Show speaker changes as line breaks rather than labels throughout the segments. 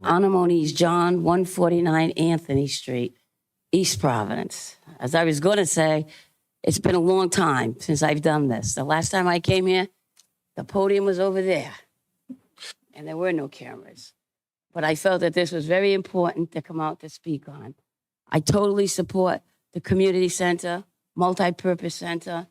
Onna Moniz John, 149 Anthony Street, East Providence. As I was going to say, it's been a long time since I've done this. The last time I came here, the podium was over there, and there were no cameras. But I felt that this was very important to come out to speak on. I totally support the community center, multi-purpose center,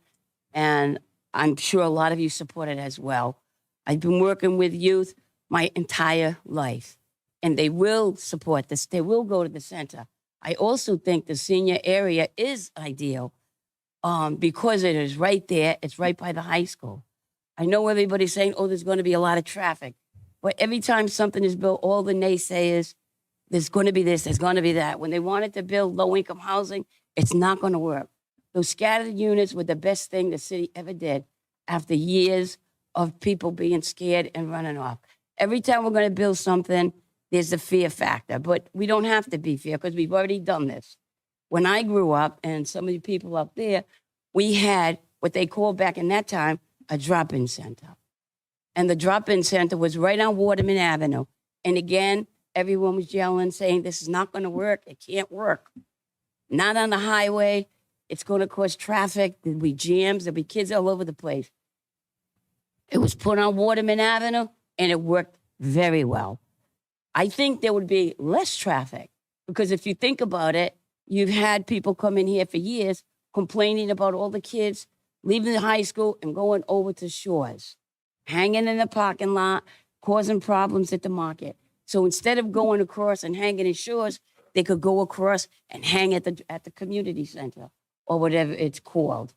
and I'm sure a lot of you support it as well. I've been working with youth my entire life, and they will support this. They will go to the center. I also think the senior area is ideal because it is right there. It's right by the high school. I know everybody's saying, oh, there's going to be a lot of traffic. But every time something is built, all the naysayers, there's going to be this, there's going to be that. When they wanted to build low-income housing, it's not going to work. Those scattered units were the best thing the city ever did after years of people being scared and running off. Every time we're going to build something, there's the fear factor. But we don't have to be fear because we've already done this. When I grew up, and some of the people up there, we had what they called back in that time a drop-in center. And the drop-in center was right on Waterman Avenue. And again, everyone was yelling, saying, this is not going to work. It can't work. Not on the highway. It's going to cause traffic. There'll be jams. There'll be kids all over the place. It was put on Waterman Avenue, and it worked very well. I think there would be less traffic because if you think about it, you've had people come in here for years complaining about all the kids leaving the high school and going over to Shores, hanging in the parking lot, causing problems at the market. So instead of going across and hanging in Shores, they could go across and hang at the community center or whatever it's called.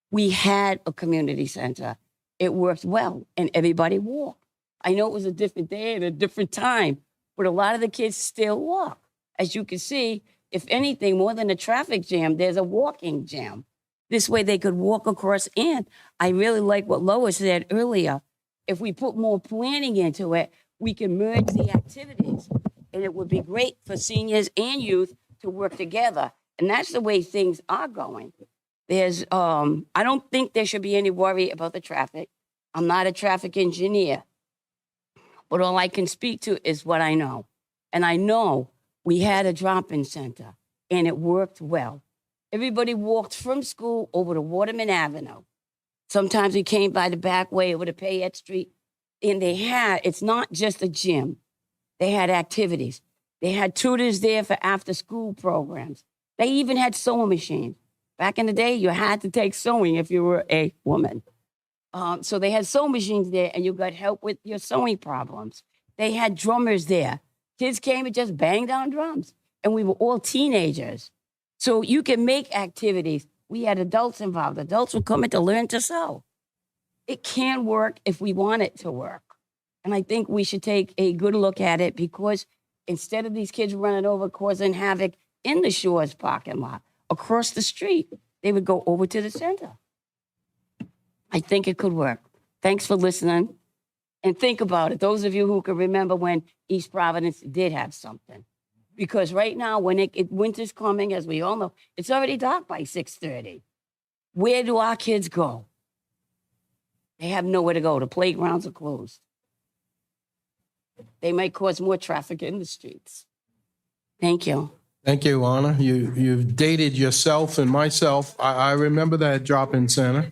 We had a community center. It worked well, and everybody walked. I know it was a different day and a different time, but a lot of the kids still walk. As you can see, if anything, more than a traffic jam, there's a walking jam. This way they could walk across. And I really like what Lois said earlier. If we put more planning into it, we can merge the activities. And it would be great for seniors and youth to work together. And that's the way things are going. There's, I don't think there should be any worry about the traffic. I'm not a traffic engineer. But all I can speak to is what I know. And I know we had a drop-in center, and it worked well. Everybody walked from school over to Waterman Avenue. Sometimes we came by the back way over to Payette Street, and it's not just a gym. They had activities. They had tutors there for after-school programs. They even had sewing machines. Back in the day, you had to take sewing if you were a woman. So they had sewing machines there, and you got help with your sewing problems. They had drummers there. Kids came and just banged on drums, and we were all teenagers. So you can make activities. We had adults involved. Adults were coming to learn to sew. It can work if we want it to work. And I think we should take a good look at it because instead of these kids running over, causing havoc in the Shores parking lot, across the street, they would go over to the center. I think it could work. Thanks for listening. And think about it. Those of you who can remember when East Providence did have something. Because right now, when winter's coming, as we all know, it's already dark by 6:30. Where do our kids go? They have nowhere to go. The playgrounds are closed. They might cause more traffic in the streets. Thank you.
Thank you, Anna. You've dated yourself and myself. I remember that drop-in center.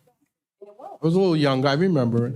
I was a little young. I remember it.